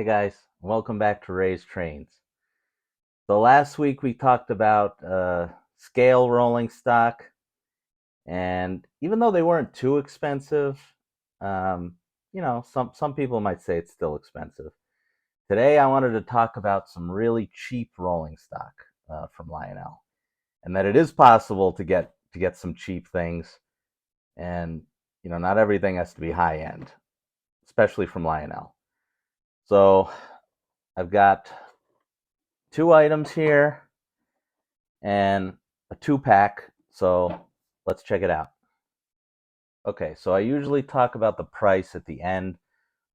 Hey guys, welcome back to Ray's Trains. So last week we talked about scale rolling stock, and even though they weren't too expensive, um, some people might say it's still expensive. Today I wanted to talk about some really cheap rolling stock from Lionel, and that it is possible to get some cheap things, and not everything has to be high end, especially from Lionel. So I've got two items here and a two pack. So let's check it out. Okay, so I usually talk about the price at the end,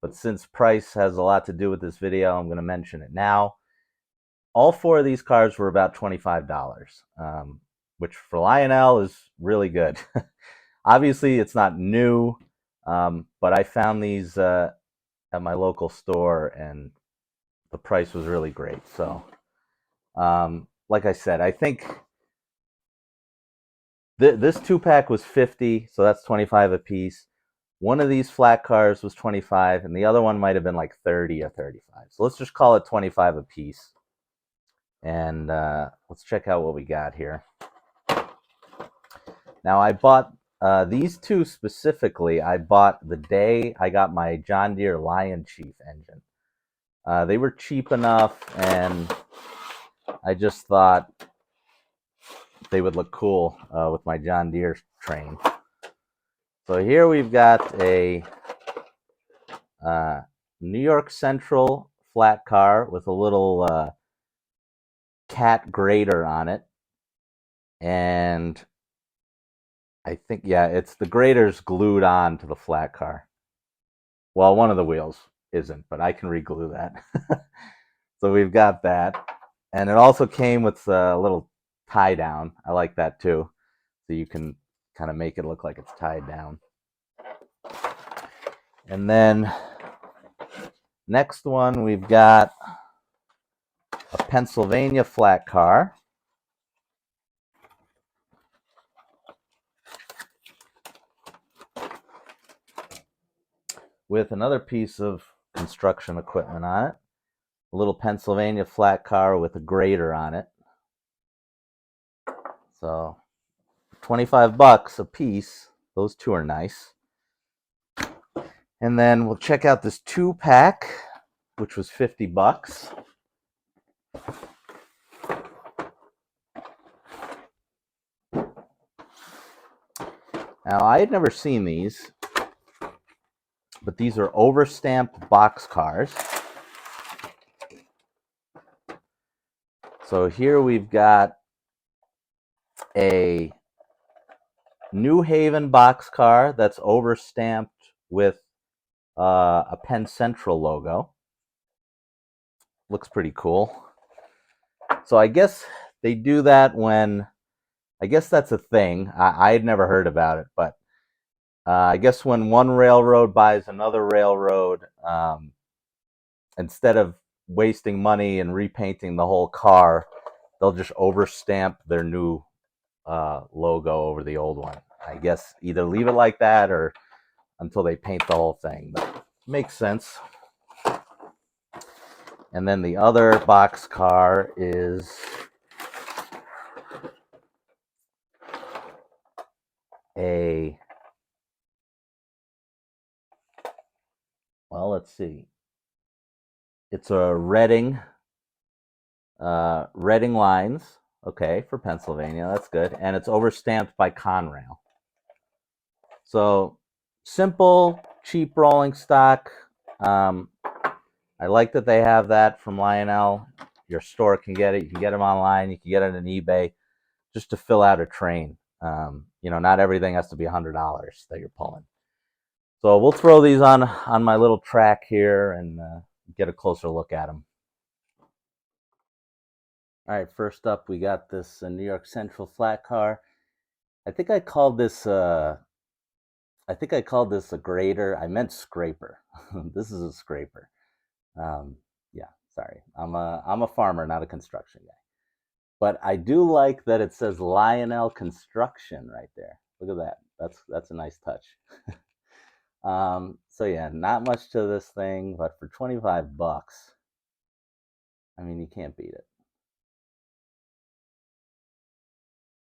but since price has a lot to do with this video, I'm going to mention it now. All four of these cars were about $25, which for Lionel is really good. Obviously, it's not new, but I found these at my local store, and the price was really great. So, like I said, I think this two pack was 50, so that's 25 a piece. One of these flat cars was 25, and the other one might have been like 30 or 35. So let's just call it 25 a piece. And let's check out what we got here. Now, I bought these two specifically. I bought the day I got my John Deere Lion Chief engine. They were cheap enough, and I just thought they would look cool with my John Deere train. So here we've got a New York Central flat car with a little cat grater on it. And I think, yeah, it's the grater's glued on to the flat car. Well, one of the wheels isn't, but I can re-glue that. So we've got that. And it also came with a little tie down. I like that too. So you can kind of make it look like it's tied down. And then next one, we've got a Pennsylvania flat car. With another piece of construction equipment on it. A little Pennsylvania flat car with a grater on it. So 25 bucks a piece. Those two are nice. And then we'll check out this two pack, which was 50 bucks. Now, I had never seen these, but these are overstamped box cars. So here we've got a New Haven box car that's overstamped with a Penn Central logo. Looks pretty cool. So I guess they do that when, I guess that's a thing. I had never heard about it, but I guess when one railroad buys another railroad, instead of wasting money and repainting the whole car, they'll just overstamp their new logo over the old one. I guess either leave it like that or until they paint the whole thing, but makes sense. And then the other box car is let's see. It's a Reading lines, okay, for Pennsylvania. That's good. And it's overstamped by Conrail. So simple, cheap rolling stock. I like that they have that from Lionel. Your store can get it. You can get them online. You can get it on eBay just to fill out a train. Not everything has to be $100 that you're pulling. So we'll throw these on my little track here and get a closer look at them. All right, first up we got this New York Central flat car. I think I called this a grater. I meant scraper. This is a scraper. Yeah, sorry. I'm a farmer, not a construction guy. But I do like that it says Lionel Construction right there. Look at that. That's a nice touch. So yeah, not much to this thing, but for 25 bucks, I mean, you can't beat it.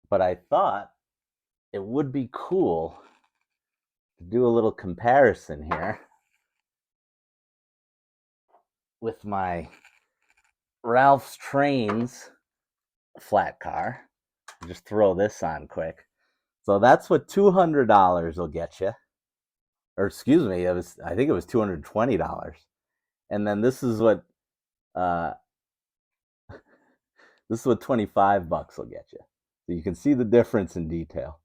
But I thought it would be cool to do a little comparison here with my Ralph's Trains flat car. Just throw this on quick. So that's what $200 will get you. Or excuse me, I think it was $220. And then uh this is what 25 bucks will get you. So you can see the difference in detail.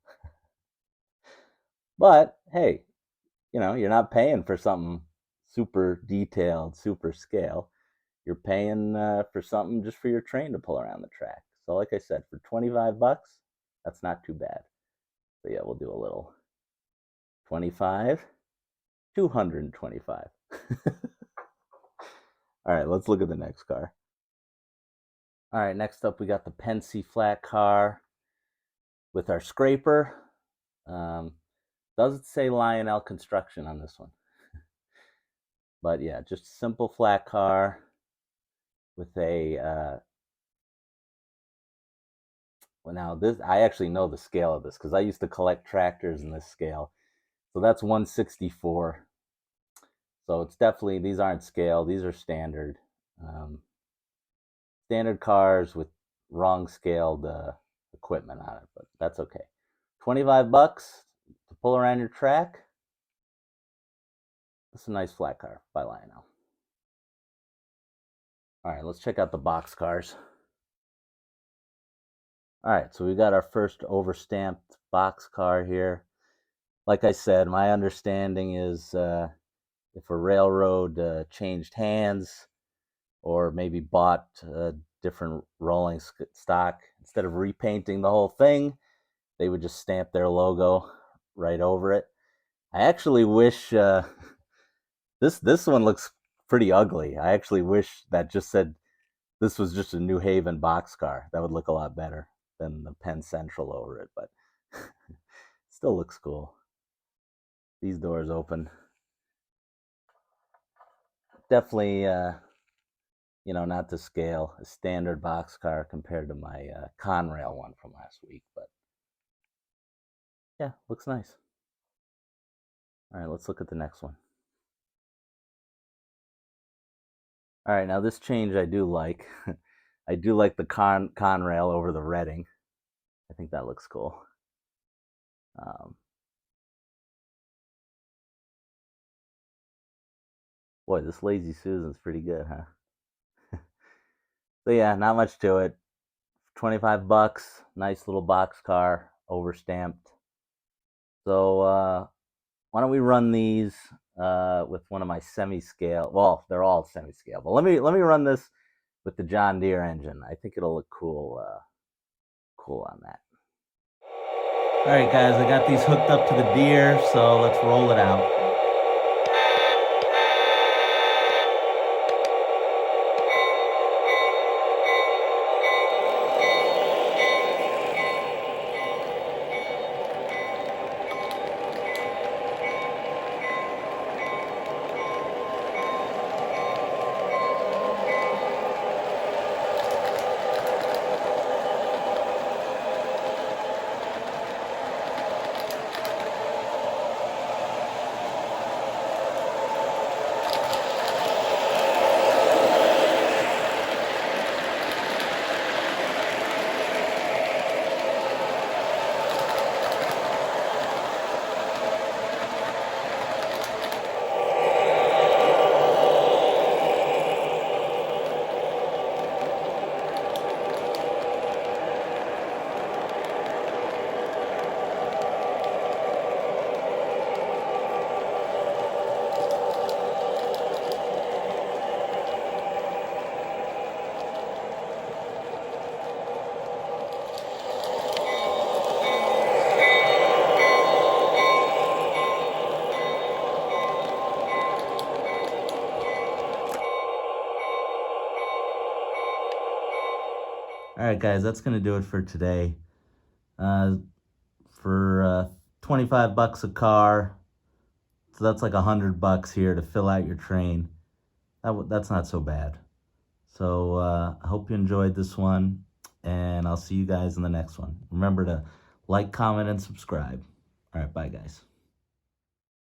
But hey, you're not paying for something super detailed, super scale. You're paying for something just for your train to pull around the track. So like I said, for 25 bucks, that's not too bad. So yeah, we'll do a little 25, 225. All right, let's look at the next car. All right, next up we got the Pensy flat car with our scraper. Um, doesn't say Lionel construction on this one. But yeah, just a simple flat car with a well, now this I actually know the scale of this because I used to collect tractors in this scale. So that's 164. So it's definitely, these aren't scale, these are standard. Um, Standard cars with wrong scaled equipment on it, but that's okay. 25 bucks to pull around your track. It's a nice flat car by Lionel. All right, let's check out the box cars. All right, so we got our first overstamped box car here. Like I said, my understanding is if a railroad changed hands or maybe bought a different rolling stock, instead of repainting the whole thing, they would just stamp their logo right over it. I actually wish this one looks pretty ugly. I actually wish that just said this was just a New Haven boxcar. That would look a lot better than the Penn Central over it, but still looks cool. These doors open. Definitely, not to scale, a standard boxcar compared to my Conrail one from last week, but yeah, looks nice. All right, let's look at the next one. All right, now this change I do like. I do like the Conrail over the Reading. I think that looks cool. Um, Boy, this Lazy Susan's pretty good, huh? So yeah, not much to it. 25 bucks, nice little box car, overstamped. So why don't we run these with one of my semi-scale? Well, they're all semi-scale, but let me run this with the John Deere engine. I think it'll look cool on that. All right, guys, I got these hooked up to the Deere, so let's roll it out. All right, guys, that's going to do it for today. For 25 bucks a car, So that's like $100 here to fill out your train. That's not so bad. So I hope you enjoyed this one, and I'll see you guys in the next one. Remember to like, comment, and subscribe. All right, bye, guys.